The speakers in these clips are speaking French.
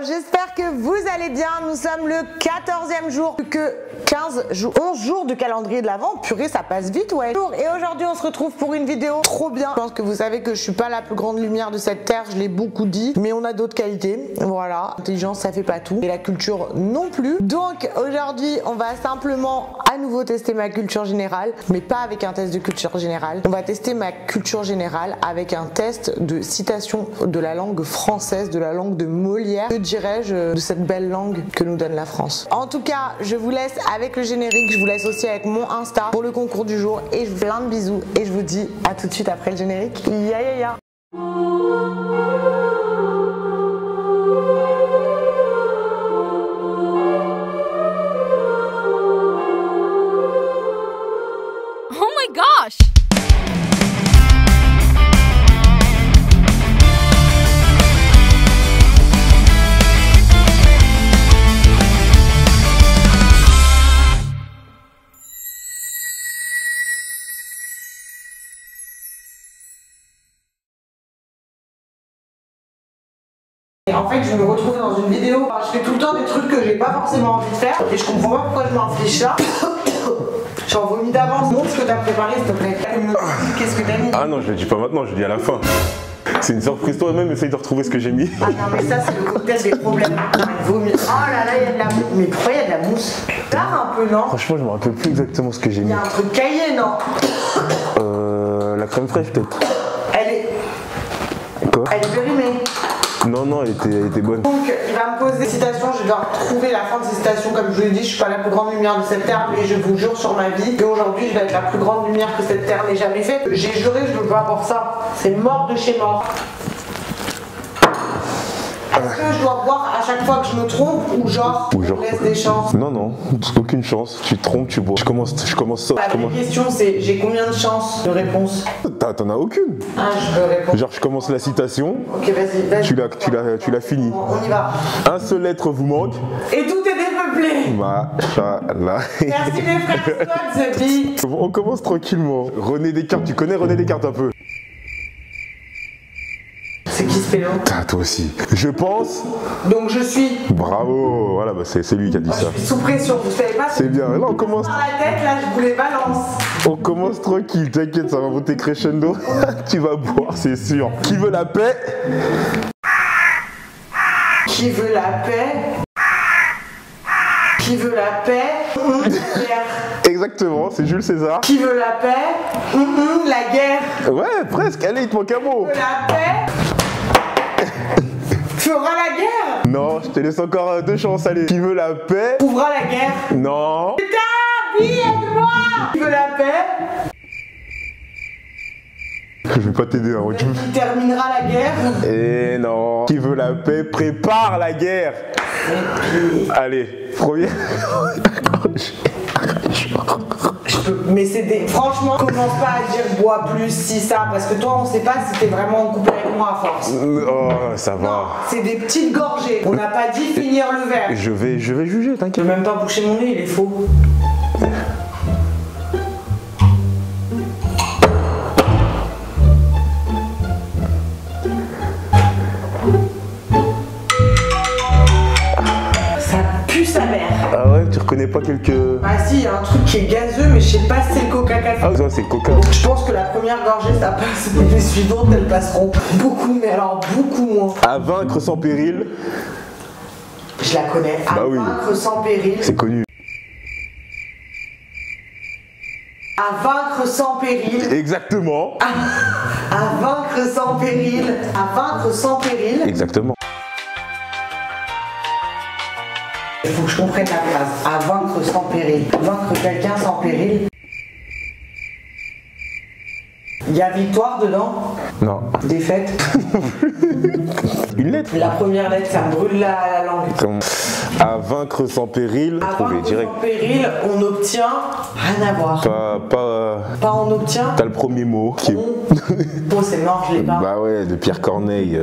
J'espère que vous allez bien. Nous sommes le 14e jour, plus que 11 jours de calendrier de l'Avent. Purée, ça passe vite, ouais. Et aujourd'hui, on se retrouve pour une vidéo trop bien. Je pense que vous savez que je suis pas la plus grande lumière de cette terre, je l'ai beaucoup dit, mais on a d'autres qualités. Voilà, l'intelligence, ça fait pas tout, et la culture non plus. Donc aujourd'hui, on va simplement à nouveau tester ma culture générale, mais pas avec un test de culture générale. On va tester ma culture générale avec un test de citation de la langue française, de la langue de Molière. Que dirais-je de cette belle langue que nous donne la France? En tout cas, je vous laisse avec le générique, je vous laisse aussi avec mon Insta pour le concours du jour et je vous fais plein de bisous et je vous dis à tout de suite après le générique. Ya ya ya. Oh my gosh! Et en fait, je me retrouve dans une vidéo, je fais tout le temps des trucs que j'ai pas forcément envie de faire et je comprends pas pourquoi je m'inflige ça. J'en vomis d'avance. Montre ce que t'as préparé, s'il te plaît. Qu'est-ce que t'as mis? Ah non, je le dis pas maintenant, je le dis à la fin. C'est une surprise, toi-même, essaye de retrouver ce que j'ai mis. Ah non, mais ça, c'est le cocktail des problèmes. Vomi. Oh là là, il y a de la mousse. Mais pourquoi il y a de la mousse? Tard un peu, non? Franchement, je me rappelle plus exactement ce que j'ai Il mis. y a un truc caillé, non? La crème fraîche, peut-être. Elle est. Quoi? Elle est périmée. Non, non, elle était bonne. Donc, il va me poser des citations, je dois trouver la fin de ces citations. Comme je vous l'ai dit, je suis pas la plus grande lumière de cette terre, mais je vous jure sur ma vie qu'aujourd'hui, je vais être la plus grande lumière que cette terre n'ait jamais faite. J'ai juré, je ne veux pas avoir ça. C'est mort de chez mort. Est-ce que je dois boire à chaque fois que je me trompe ou genre, on laisse des chances? Non, non, aucune chance. Tu te trompes, tu bois. Je commence ça. La vraie question, c'est j'ai combien de chances de réponse? T'en as aucune. Ah, je peux répondre. Genre, je commence la citation. Ok, vas-y. Tu l'as fini. On y va. Un seul être vous manque. Et tout est dépeuplé. Machallah. Merci les frères Scott, The Bee. On commence tranquillement. René Descartes, tu connais René Descartes un peu? C'est qui ce pélo? Ah, toi aussi. Je pense. Donc je suis. Bravo. Voilà, bah c'est lui qui a dit ça. Je suis sous pression, vous savez pas? C'est bien. Là, on commence. Dans la tête, là, je vous les balance. On commence tranquille, t'inquiète, ça va monter crescendo. Tu vas boire, c'est sûr. Qui veut la paix? Qui veut la paix? Qui veut la paix? Exactement, c'est Jules César. Qui veut la paix? La guerre. Ouais, presque, allez, il te manque un mot. Qui veut la paix? Fera la guerre? Non, je te laisse encore 2 chances, allez. Qui veut la paix? Ouvra la guerre? Non. Putain, aide-moi! Qui veut la paix? Je vais pas t'aider, hein. Qui terminera la guerre? Et non. Qui veut la paix? Prépare la guerre. Allez, première. Mais c'est des... Franchement, commence pas à dire bois plus si ça, parce que toi on sait pas si t'es vraiment en couple avec moi à force. Oh, ça va. Non, c'est des petites gorgées. On n'a pas dit finir le verre. Je vais juger, Je t'inquiète. peux même pas boucher mon nez, il est faux. Ça pue sa mère. Ah ouais, tu reconnais pas quelques... Ah si, il y a un truc qui est gazeux, mais je sais pas si c'est le Coca-Cola. Ah ça, c'est Coca. Je pense que la première gorgée ça passe, mais les suivantes elles passeront beaucoup, mais alors beaucoup moins. À vaincre sans péril. Je la connais. À Bah oui. vaincre sans péril. C'est connu. À vaincre sans péril. Exactement. À vaincre sans péril. À vaincre sans péril. Exactement. Il faut que je comprenne la phrase. À vaincre sans péril. Vaincre quelqu'un sans péril. Il y a victoire dedans? Non. Défaite? Une lettre. La première lettre, ça me brûle la langue. À vaincre sans péril. À Trouvé vaincre direct. sans péril, on obtient rien à voir. Pas. On obtient. T'as le premier mot qui est. Bon, c'est mort, je l'ai pas. Bah ouais, de Pierre Corneille.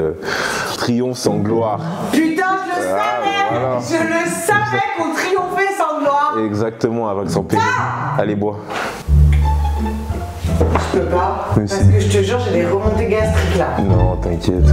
Triomphe sans gloire. Putain, je le savais! Voilà. Je le savais qu'on triomphait sans gloire! Exactement, avec sans péril. Allez, bois. Je peux pas, Mais parce si. que je te jure, j'ai des remontées gastriques là. Non, t'inquiète.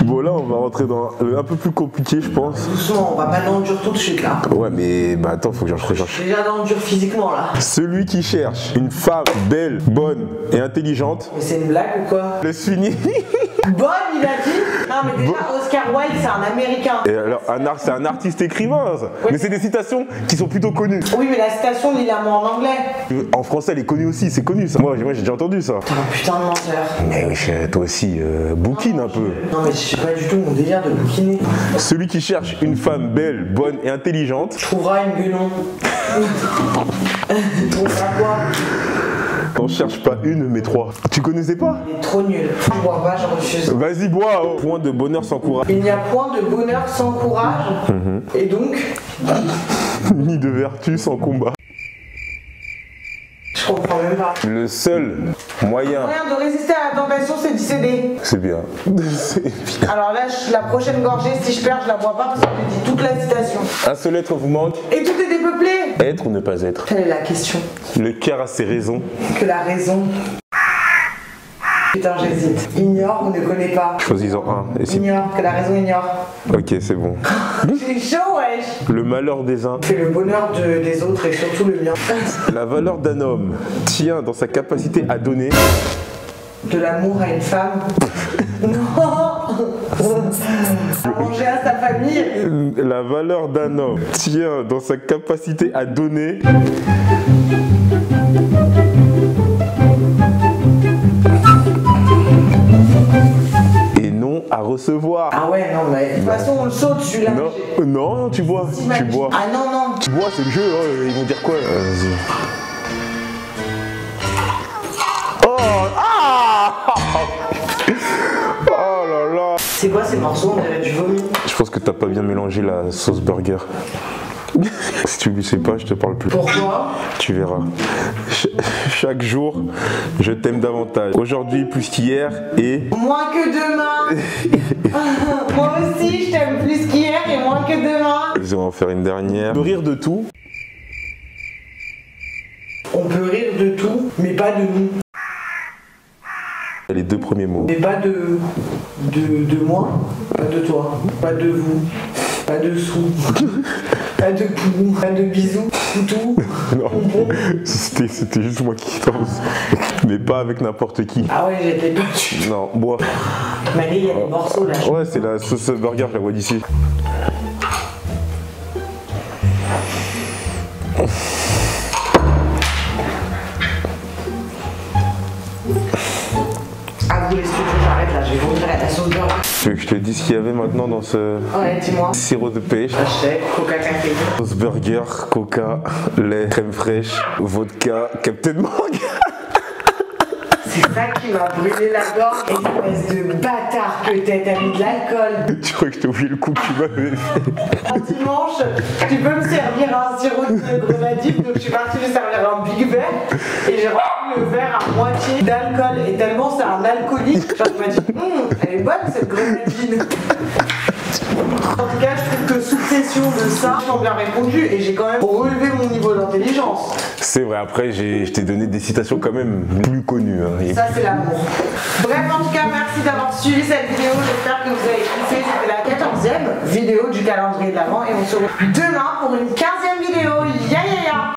Bon, là, on va rentrer dans un peu plus compliqué, je pense. Doucement, on va pas dans le dur tout de suite là. Ouais, mais bah attends, faut que j'en Je suis déjà dans le dur physiquement là. Celui qui cherche une femme belle, bonne et intelligente. Mais c'est une blague ou quoi? Laisse finir. Bonne, il a dit. Non, mais déjà, Oscar Wilde, c'est un américain. Et alors, c'est un artiste écrivain, ça. Oui. Mais c'est des citations qui sont plutôt connues. Oui, mais la citation, lis-la moi en anglais. En français, elle est connue aussi, c'est connu ça. Moi j'ai déjà entendu ça. T'es un putain de menteur. Mais oui, toi aussi, bouquine un peu. Non, mais je sais pas du tout mon délire de bouquiner. Celui qui cherche une femme belle, bonne et intelligente. Trouvera une gueulon. Trouvera quoi? T'en cherches pas une, mais trois. Tu connaissais pas? Il est trop nul. Je bois pas, je refuse. Vas-y, bois. Oh. Point de bonheur sans courage. Il n'y a point de bonheur sans courage. Et donc, Ni de vertu sans combat. je comprends même pas. Le seul moyen. Le moyen de résister à la tentation, c'est d'y céder. C'est bien. C'est bien. Alors là, la prochaine gorgée, si je perds, je la bois pas parce que je dis toute la citation. Un seul être vous manque. Et tout est dépeuplé. Être ou ne pas être? Quelle est la question? Le cœur a ses raisons. Que la raison. Putain, j'hésite. Ignore ou ne connais pas. Choisis-en un. Et si... Ignore, que la raison ignore. Ok, c'est bon. C'est chaud, wesh. Le malheur des uns. C'est le bonheur des autres et surtout le mien. La valeur d'un homme tient dans sa capacité à donner. De l'amour à une femme. Non. À manger à sa famille. La valeur d'un homme tient dans sa capacité à donner. Et non à recevoir. Ah ouais, non, mais de toute façon, on le saute celui-là. Non, non, tu bois. Tu bois. Ah non, non. Tu bois, c'est le jeu. Hein, ils vont dire quoi? Vas-y. Oh, ah! Oh là là. C'est quoi ces morceaux? On dirait du vomi. Je pense que t'as pas bien mélangé la sauce burger. Si tu ne sais pas, je te parle plus. Pourquoi? Tu verras. Chaque jour, je t'aime davantage. Aujourd'hui plus qu'hier et... Moins que demain. Moi aussi, je t'aime plus qu'hier et moins que demain. On va en faire une dernière. On peut rire de tout. On peut rire de tout, mais pas de nous. Les deux premiers mots. Mais pas de moi, pas de toi, pas de vous, pas de sous, pas de poux, pas de bisous, tout. Non, c'était juste moi qui danse. Mais pas avec n'importe qui. Ah ouais, j'étais perdu. Non, bois. Mais il y a des morceaux là. Ouais, c'est la sauce burger, je la vois d'ici. Ah vous les studios, j'arrête là, je vais vomir à la sauce burger. Tu veux que je te dise ce qu'il y avait maintenant dans ce Ouais, dis-moi. sirop de pêche? Hashtag Coca Café. Sauce burger, coca, lait, crème fraîche, vodka, Captain Morgan. C'est ça qui m'a brûlé la gorge. Espèce de bâtard que t'as mis de l'alcool. Tu crois que je t'ai oublié le coup que tu m'avais fait? Un dimanche, tu peux me servir un sirop de grenadine, donc je suis partie lui servir un big verre et j'ai rempli le verre à moitié d'alcool et tellement c'est un alcoolique, genre je me dis elle est bonne cette grenadine. En tout cas, je trouve que sous pression de ça, j'ai bien répondu et j'ai quand même relevé mon niveau d'intelligence. C'est vrai, après je t'ai donné des citations quand même plus connues. Hein. Ça c'est l'amour. Bref, en tout cas, merci d'avoir suivi cette vidéo. J'espère que vous avez kiffé. C'était la 14e vidéo du calendrier de l'Avent et on se retrouve demain pour une 15e vidéo. Ya ya ya.